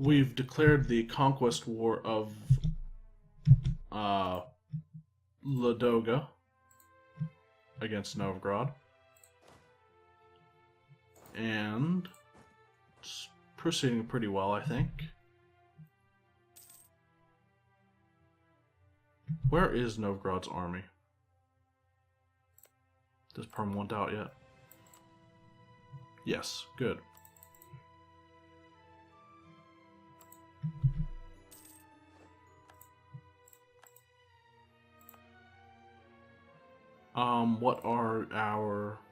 we've declared the Conquest War of uh, Ladoga against Novgorod. And it's proceeding pretty well, I think. Where is Novgorod's army? Does Perm want out yet? Yes, good.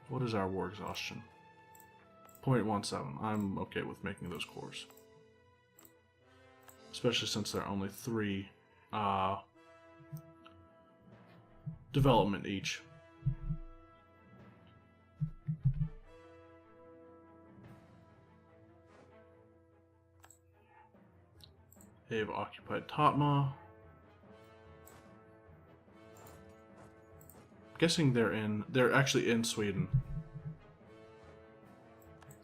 What is our war exhaustion? 0.17. I'm okay with making those cores. Especially since there are only 3 development each. They've occupied Totma. Guessing they're actually in Sweden.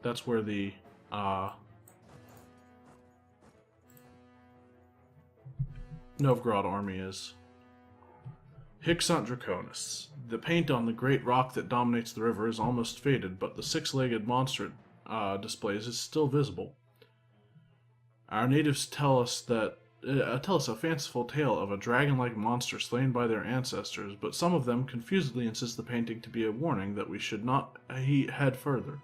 That's where the Novgorod army is. Hixant Draconis. The paint on the great rock that dominates the river is almost faded, but the 6-legged monster displays is still visible. Our natives tell us a fanciful tale of a dragon-like monster slain by their ancestors, but some of them confusedly insist the painting to be a warning that we should not head further.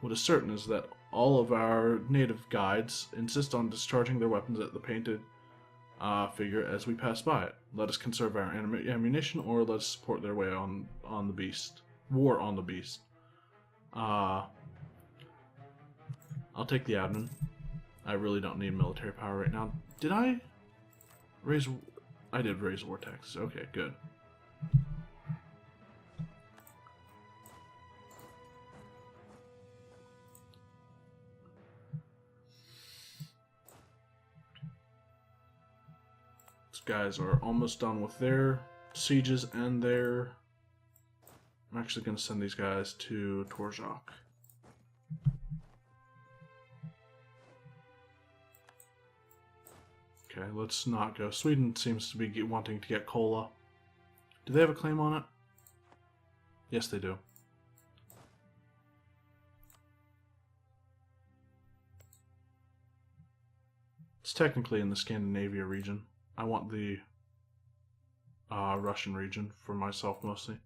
What is certain is that all of our native guides insist on discharging their weapons at the painted figure as we pass by it. Let us conserve our ammunition, or let us support their way on the beast. War on the beast. I'll take the admin. I really don't need military power right now. Did I raise... I did raise war taxes. Okay, good. These guys are almost done with their sieges and their... I'm actually going to send these guys to Torzhok. Okay, let's not go. Sweden seems to be wanting to get Kola. Do they have a claim on it? Yes, they do. It's technically in the Scandinavia region. I want the Russian region for myself mostly.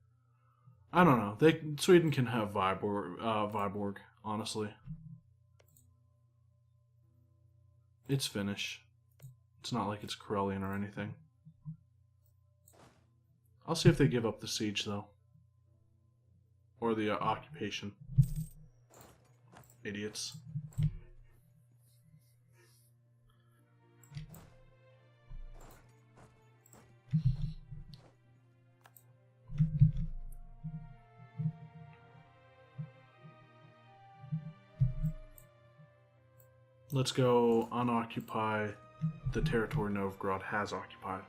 I don't know. Sweden can have Viborg, honestly. It's Finnish. It's not like it's Karelian or anything. I'll see if they give up the siege, though. Or the occupation. Idiots. Let's go unoccupy the territory Novgorod has occupied.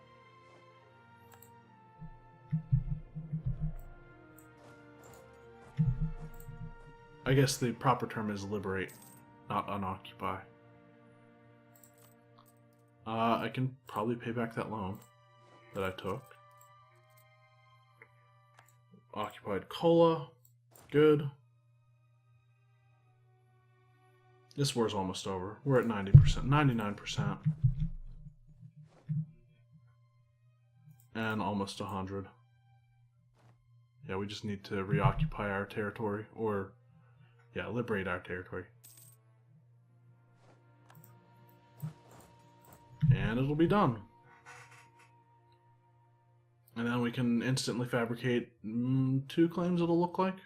I guess the proper term is liberate, not unoccupy. I can probably pay back that loan that I took. Occupied Kola. Good. This war's almost over. We're at 90%, 99%. And almost 100. Yeah, we just need to reoccupy our territory, or, yeah, liberate our territory. And it'll be done. And then we can instantly fabricate 2 claims, it'll look like.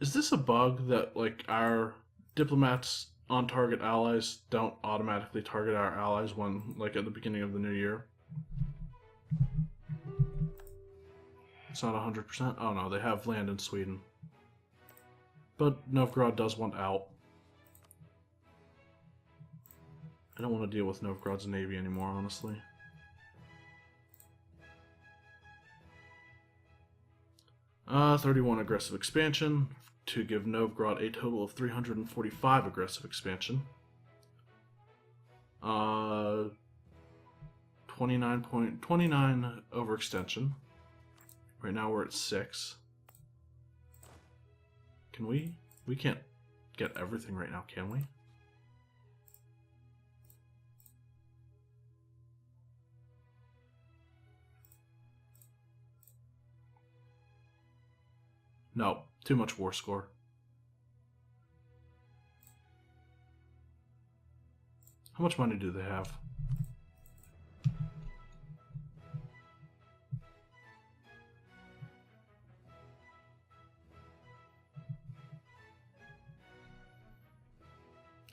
Is this a bug that, like, our diplomats on target allies don't automatically target our allies when, like, at the beginning of the new year? It's not 100%? Oh no, they have land in Sweden. But Novgorod does want out. I don't want to deal with Novgorod's navy anymore, honestly. 31 aggressive expansion to give Novgorod a total of 345 aggressive expansion. 29 overextension. Right now we're at 6. Can we? We can't get everything right now, can we? No, too much war score. How much money do they have?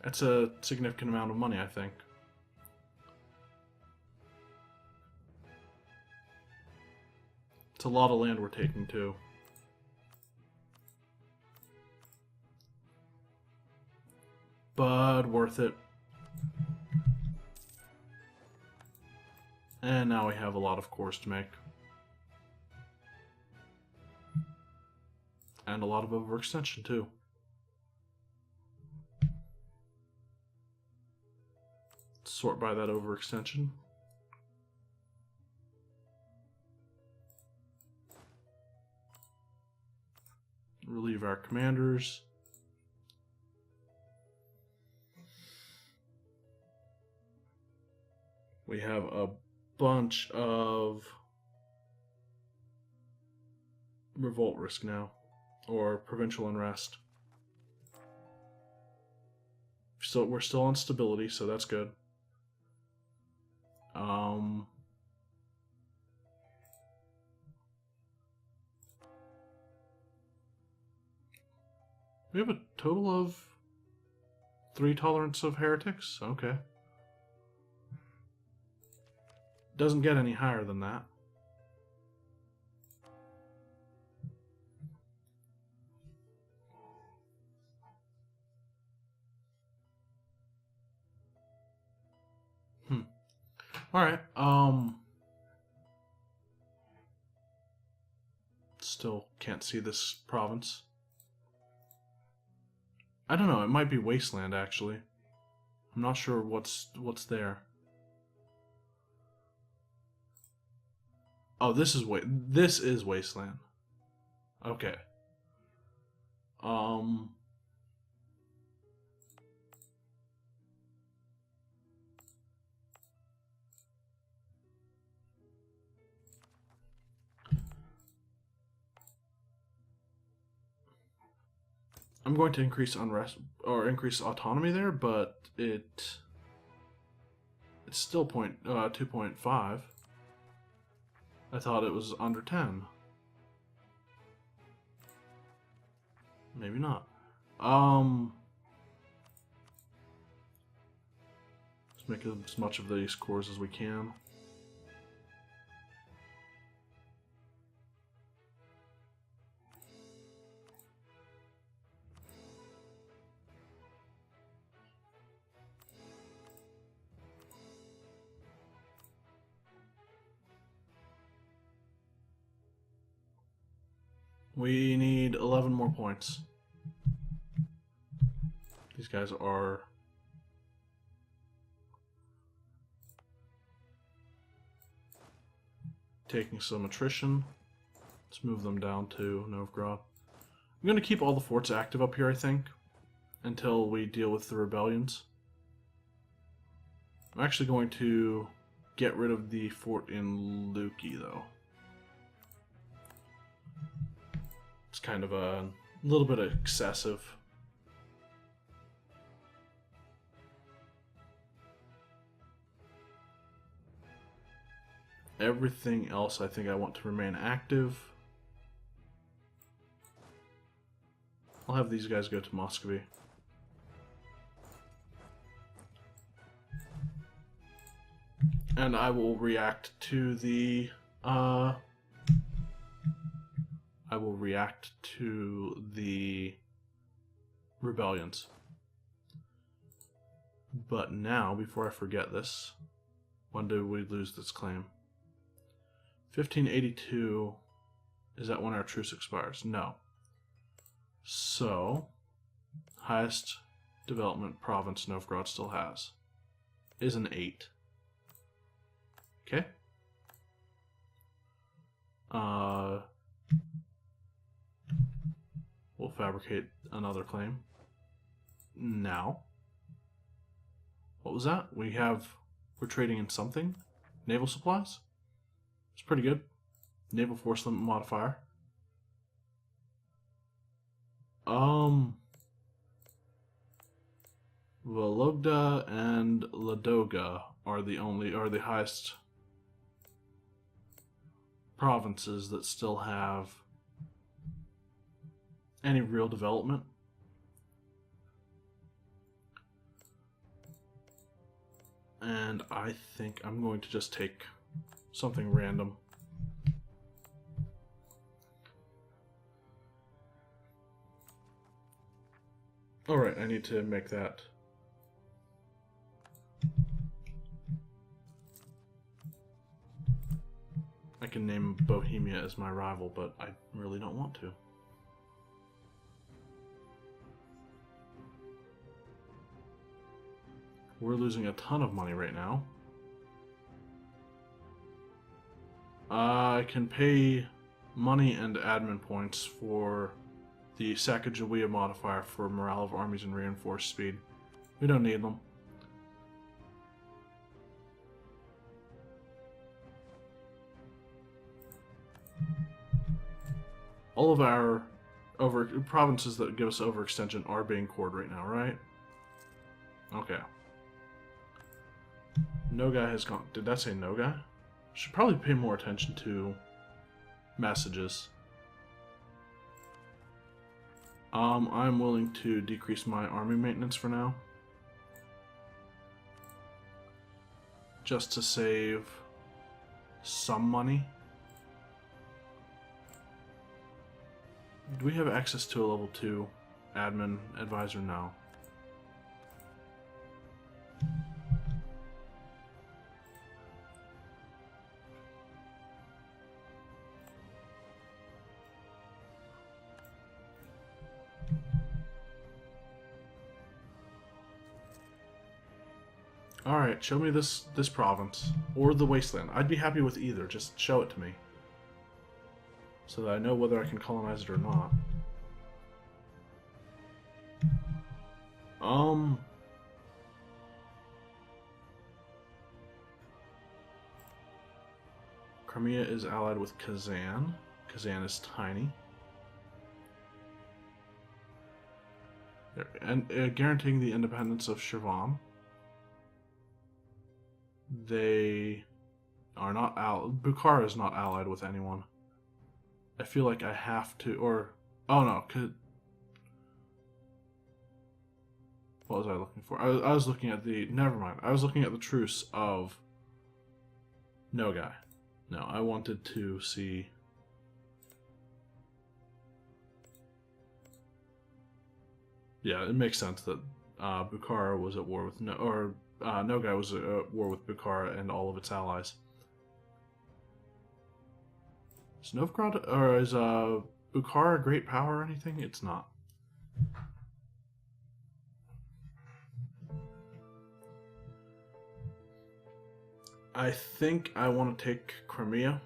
That's a significant amount of money, I think. It's a lot of land we're taking, too. But worth it. And now we have a lot of cores to make. And a lot of overextension, too. Sort by that overextension. Relieve our commanders. We have a bunch of revolt risk now, or provincial unrest. So we're still on stability, so that's good. We have a total of 3 tolerance of heretics? Okay. Doesn't get any higher than that. Alright, still can't see this province. I don't know, it might be Wasteland, actually. I'm not sure what's there. Oh, this is Wasteland. Okay. I'm going to increase unrest or increase autonomy there, but it's still 2.5. I thought it was under 10. Maybe not. Let's make as much of these cores as we can. We need 11 more points. These guys are taking some attrition. Let's move them down to Novgorod. I'm going to keep all the forts active up here, I think, until we deal with the rebellions. I'm actually going to get rid of the fort in Luki, though. It's kind of a little bit excessive. Everything else I think I want to remain active. I'll have these guys go to Muscovy. And I will react to the rebellions. But now, before I forget this, when do we lose this claim? 1582. Is that when our truce expires? No. So, highest development province Novgorod still has is an 8. Okay. We'll fabricate another claim. Now. What was that? We're trading in something? Naval supplies? It's pretty good. Naval force limit modifier. Vologda and Ladoga are the highest provinces that still have any real development. And I think I'm going to just take something random. Alright, I need to make that. I can name Bohemia as my rival, but I really don't want to. We're losing a ton of money right now. I can pay money and admin points for the Sacagawea modifier for morale of armies and reinforced speed. We don't need them. All of our provinces that give us overextension are being cored right now, right? Okay. No guy has gone. Did that say no guy? Should probably pay more attention to messages. I'm willing to decrease my army maintenance for now. Just to save some money. Do we have access to a level 2 admin advisor now? Alright, show me this province. Or the wasteland. I'd be happy with either, just show it to me. So that I know whether I can colonize it or not. Crimea is allied with Kazan. Kazan is tiny. And guaranteeing the independence of Shirvan. They are not Bukhara is not allied with anyone. I feel like I have to, or oh no, what was I looking for? I was looking at the. Never mind. I was looking at the truce of Nogai. No, I wanted to see. Yeah, it makes sense that Bukhara was at war with Nogai was at war with Bukhara and all of its allies. Is Novgorod or is Bukhara a great power or anything? It's not. I think I want to take Crimea.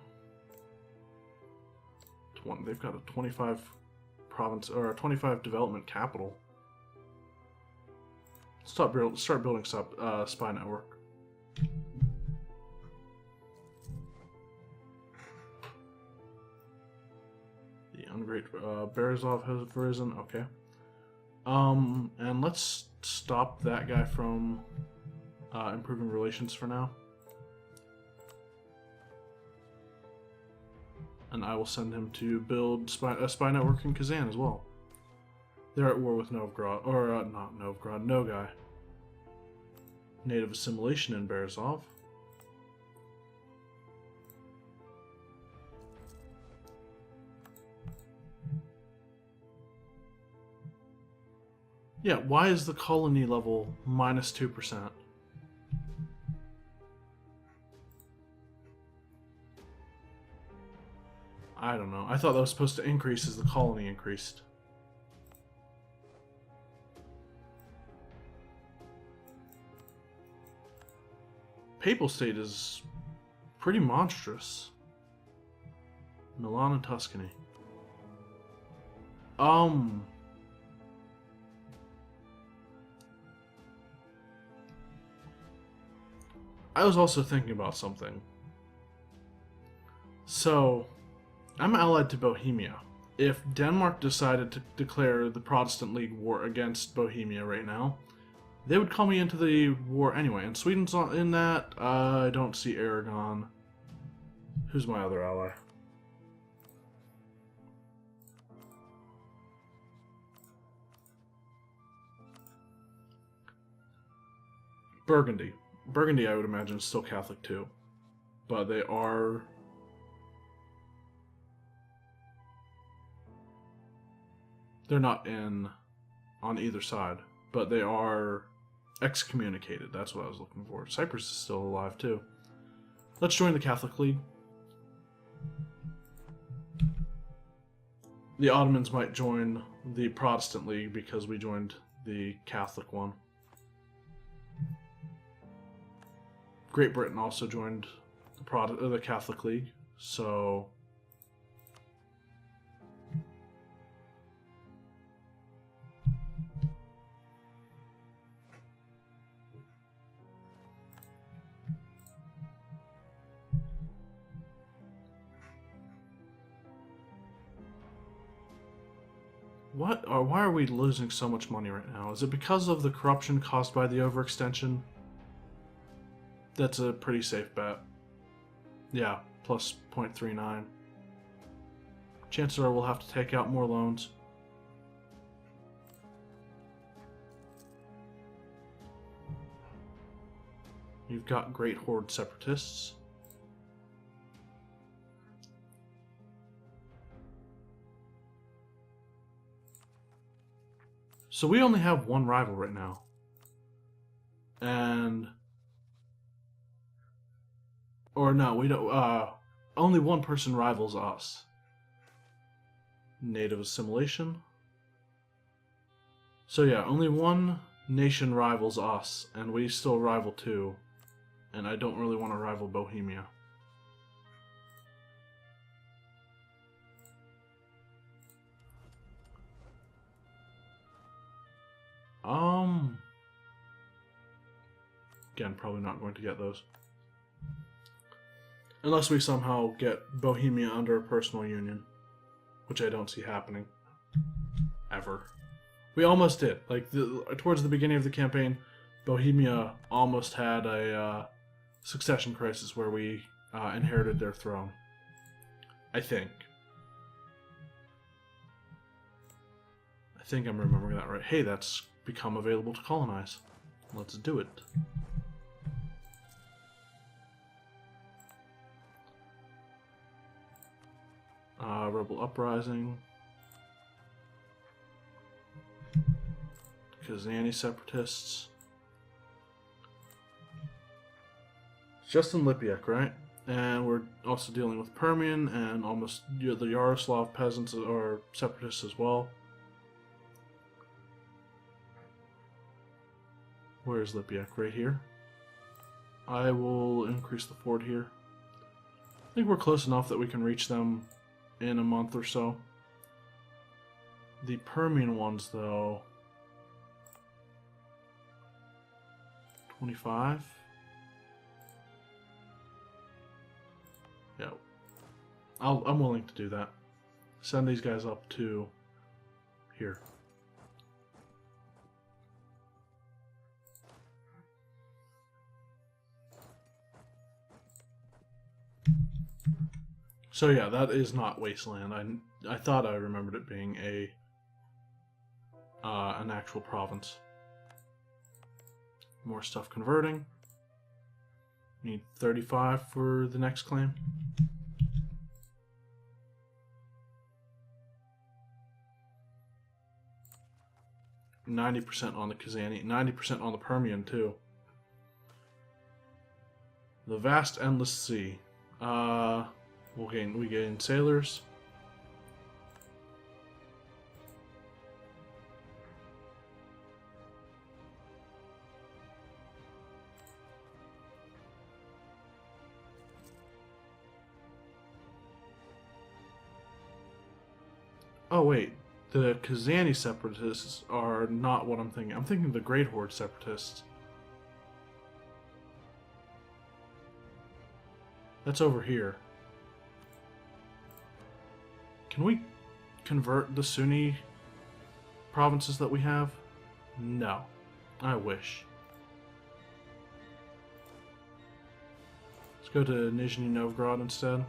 They've got a 25 province or a 25 development capital. Start building spy network. The ungreat Berezov has risen. Okay. And let's stop that guy from improving relations for now. And I will send him to build a spy network in Kazan as well. They're at war with Novgorod, or not Novgorod, Nogai. Native assimilation in Berezov. Yeah, why is the colony level minus 2%? I don't know. I thought that was supposed to increase as the colony increased. Papal State is pretty monstrous. Milan and Tuscany. I was also thinking about something. So, I'm allied to Bohemia. If Denmark decided to declare the Protestant League war against Bohemia right now, they would call me into the war anyway. And Sweden's not in that. I don't see Aragon. Who's my other ally? Burgundy. Burgundy, I would imagine, is still Catholic too. But they are... They're not in on either side. But they are excommunicated. That's what I was looking for. Cyprus is still alive too. Let's join the Catholic League. The Ottomans might join the Protestant League because we joined the Catholic one. Great Britain also joined the Catholic League, so... What? Or why are we losing so much money right now? Is it because of the corruption caused by the overextension? That's a pretty safe bet. Yeah, plus 0.39. Chances are we'll have to take out more loans. You've got Great Horde separatists. So we only have one rival right now. And... Or no, we don't, only one person rivals us. Native assimilation. So yeah, only one nation rivals us, and we still rival two. And I don't really want to rival Bohemia. Again, probably not going to get those. Unless we somehow get Bohemia under a personal union. Which I don't see happening. Ever. We almost did. Like, towards the beginning of the campaign, Bohemia almost had a succession crisis where we inherited their throne. I think. I think I'm remembering that right. Hey, that's become available to colonize. Let's do it. Rebel Uprising. Kazani Separatists. Just in Lipiak, right? And we're also dealing with Permian and almost the Yaroslav peasants or separatists as well. Where's Lipiak? Right here. I will increase the fort here. I think we're close enough that we can reach them in a month or so. The Permian ones, though... 25? Yeah. I'm willing to do that. Send these guys up to here. So yeah, that is not Wasteland. I thought I remembered it being an actual province. More stuff converting. Need 35 for the next claim. %90 on the Kazani, 90% on the Permian too. The vast endless sea. We gain sailors. Oh, wait. The Kazani separatists are not what I'm thinking. I'm thinking the Great Horde separatists. That's over here. Can we convert the Sunni provinces that we have? No. I wish. Let's go to Nizhny Novgorod instead.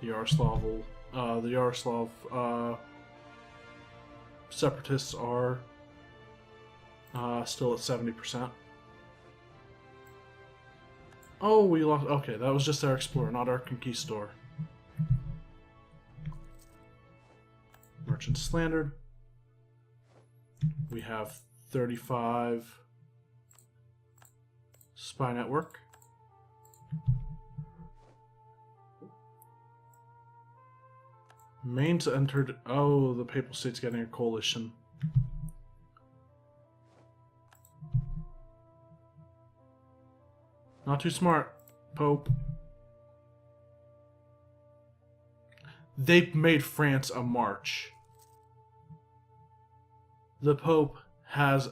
The Yaroslav separatists are still at 70%. Oh, we lost. Okay, that was just our explorer, not our conquistador. Merchant slandered. We have 35 spy network. Mainz entered. Oh, the Papal State's getting a coalition. Not too smart, Pope. They made France a march. The Pope has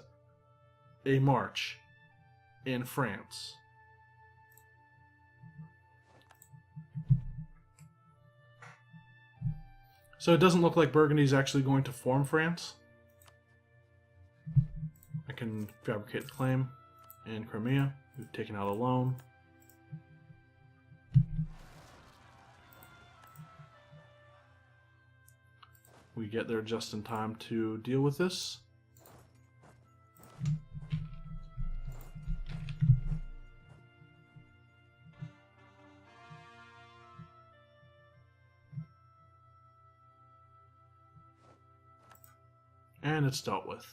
a march in France. So it doesn't look like Burgundy's actually going to form France. I can fabricate the claim in Crimea. We've taken out a loan. We get there just in time to deal with this. And it's dealt with.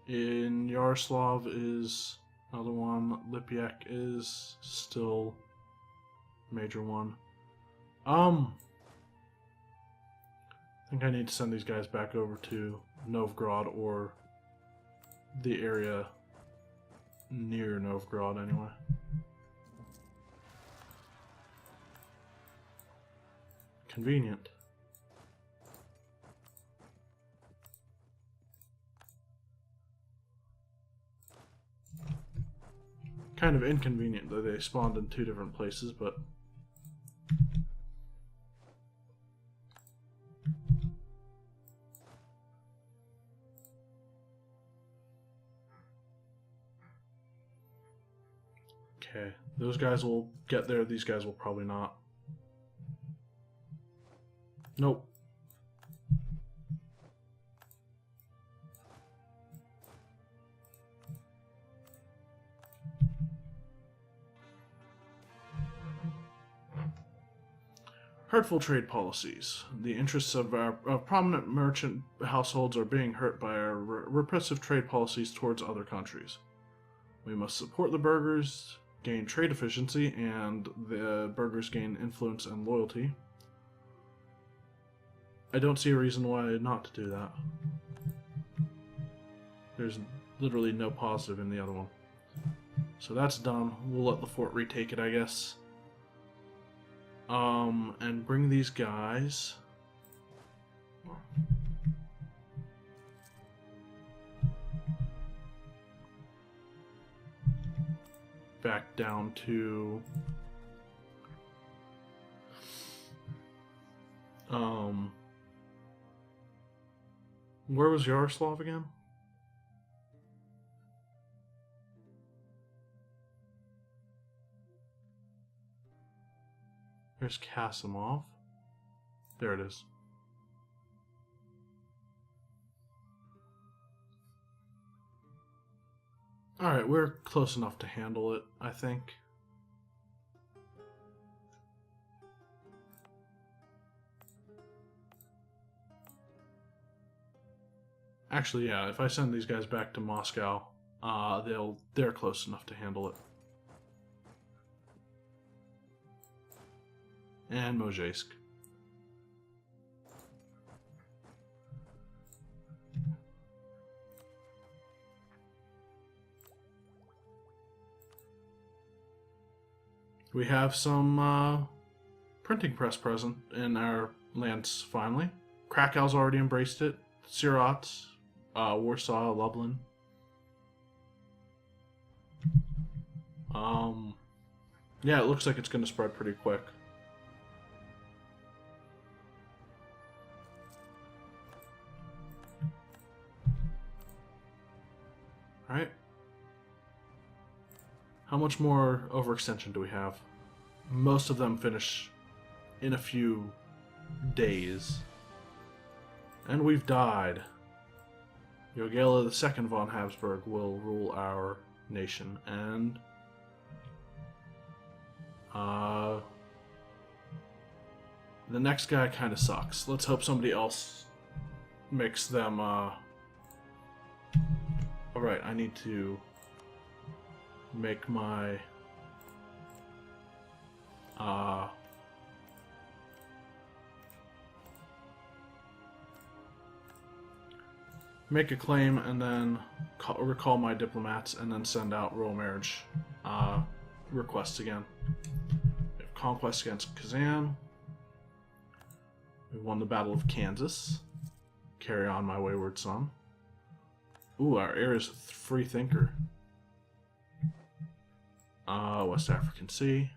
In Yaroslav is another one. Lipyak is still a major one. I think I need to send these guys back over to Novgorod or the area near Novgorod anyway. Convenient. Kind of inconvenient that they spawned in two different places, but okay, those guys will get there, these guys will probably not. Nope. Hurtful trade policies. The interests of prominent merchant households are being hurt by our repressive trade policies towards other countries. We must support the burghers, gain trade efficiency, and the burghers gain influence and loyalty. I don't see a reason why not to do that. There's literally no positive in the other one. So that's done. We'll let the fort retake it, I guess. And bring these guys back down to where was Yaroslav again? There's Kasimov. There it is. Alright, we're close enough to handle it, I think. Actually, yeah, if I send these guys back to Moscow, they're close enough to handle it. And Mozhaysk. We have some printing press present in our lands finally. Krakow's already embraced it. Sirat, Warsaw, Lublin. Yeah, it looks like it's going to spread pretty quick. Alright. How much more overextension do we have? Most of them finish in a few days. And we've died. Jogela II von Habsburg will rule our nation, and the next guy kind of sucks. Let's hope somebody else makes them. Alright, I need to make my make a claim and then recall my diplomats and then send out royal marriage requests again. We have conquest against Kazan. We won the Battle of Kansas. Carry on, my wayward son. Ooh, our heir is a free thinker. West African Sea.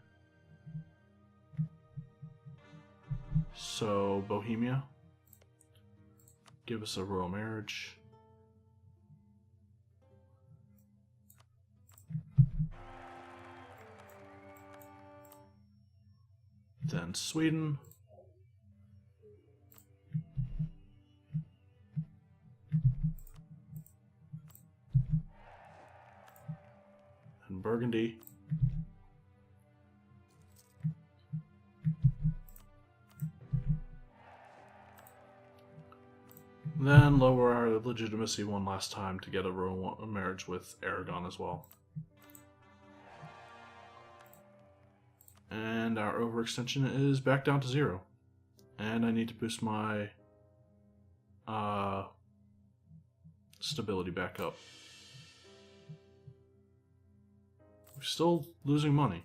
So, Bohemia. Give us a royal marriage. Then Sweden. And Burgundy. Then lower our legitimacy one last time to get a royal marriage with Aragon as well. And our overextension is back down to 0. And I need to boost my stability back up. We're still losing money.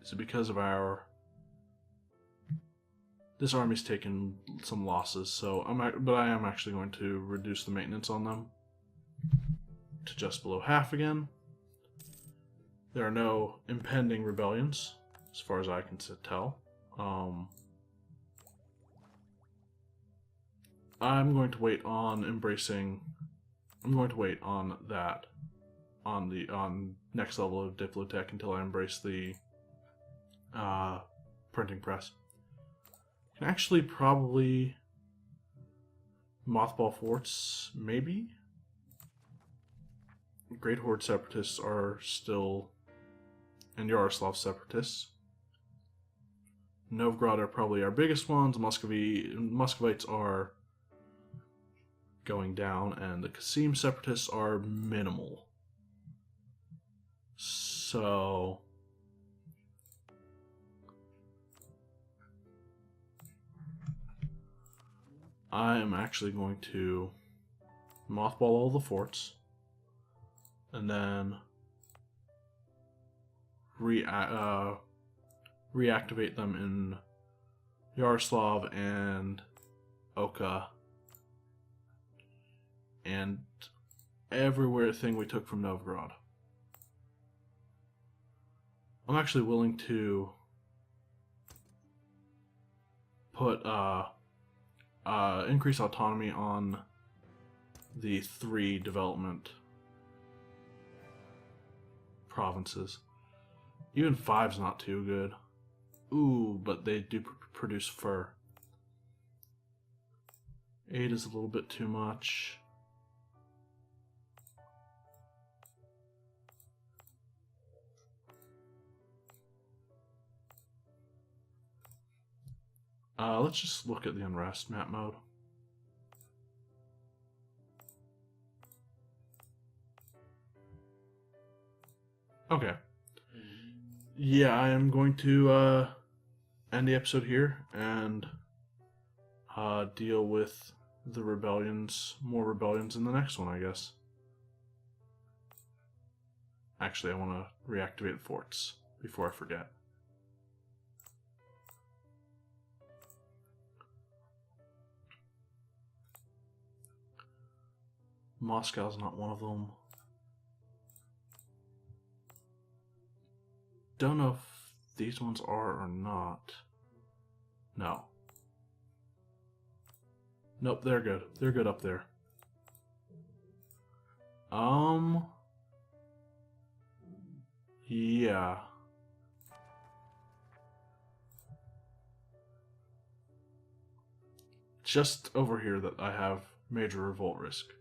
Is it because of our... This army's taken some losses, so but I am actually going to reduce the maintenance on them to just below half again. There are no impending rebellions, as far as I can tell. I'm going to wait on embracing. I'm going to wait on that, on next level of Diplotech until I embrace the printing press. Can actually probably mothball forts, maybe. Great Horde separatists are still, and Yaroslav separatists. Novgorod are probably our biggest ones. Muscovites are going down, and the Qasim separatists are minimal. So I am actually going to mothball all the forts and then reactivate them in Yaroslav and Oka and everywhere thing we took from Novgorod. I'm actually willing to put increase autonomy on the 3 development provinces. Even 5's not too good. Ooh, but they do produce fur. 8 is a little bit too much. Let's just look at the unrest map mode. Okay. Yeah, I am going to end the episode here and deal with the rebellions, more rebellions in the next one, I guess. Actually, I want to reactivate the forts before I forget. Moscow's not one of them. Don't know if these ones are or not. No. Nope, they're good. They're good up there. Yeah. Just over here that I have major revolt risk.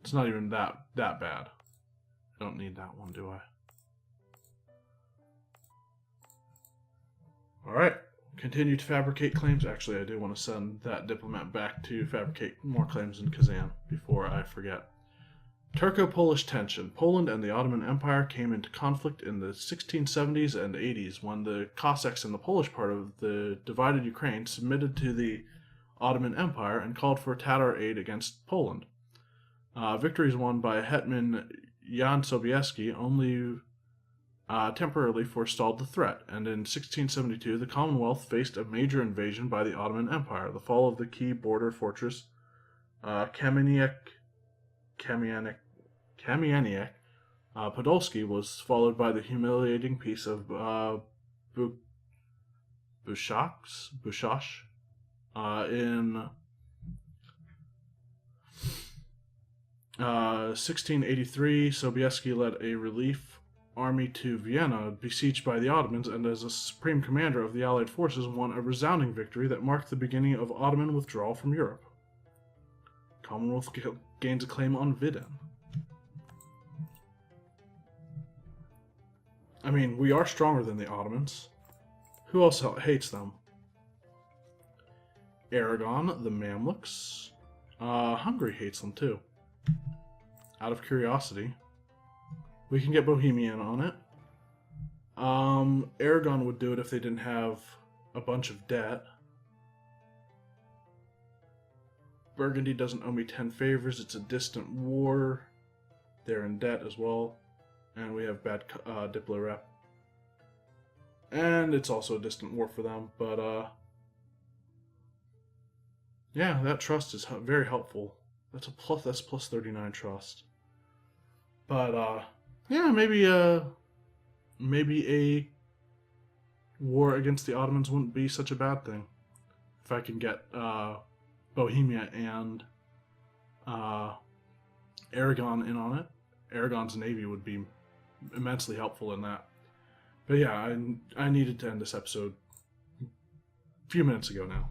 It's not even that bad. I don't need that one, do I? Alright. Continue to fabricate claims. Actually, I do want to send that diplomat back to fabricate more claims in Kazan before I forget. Turco-Polish tension. Poland and the Ottoman Empire came into conflict in the 1670s and 80s when the Cossacks in the Polish part of the divided Ukraine submitted to the Ottoman Empire and called for Tatar aid against Poland. Victories won by Hetman Jan Sobieski only temporarily forestalled the threat, and in 1672 the Commonwealth faced a major invasion by the Ottoman Empire. The fall of the key border fortress Kamieniec Podolski was followed by the humiliating peace of Bushach in 1683. Sobieski led a relief army to Vienna, besieged by the Ottomans, and as a supreme commander of the Allied forces won a resounding victory that marked the beginning of Ottoman withdrawal from Europe. Commonwealth gains a claim on Vidin. I mean, we are stronger than the Ottomans. Who else hates them? Aragon, the Mamluks. Hungary hates them too. Out of curiosity. We can get Bohemian on it. Aragon would do it if they didn't have a bunch of debt. Burgundy doesn't owe me 10 favors. It's a distant war. They're in debt as well. And we have bad Diplo rep. And it's also a distant war for them. But, yeah, that trust is very helpful. That's plus 39 trust. But, yeah, maybe a war against the Ottomans wouldn't be such a bad thing. If I can get Bohemia and Aragon in on it. Aragon's navy would be immensely helpful in that. But yeah, I needed to end this episode a few minutes ago now.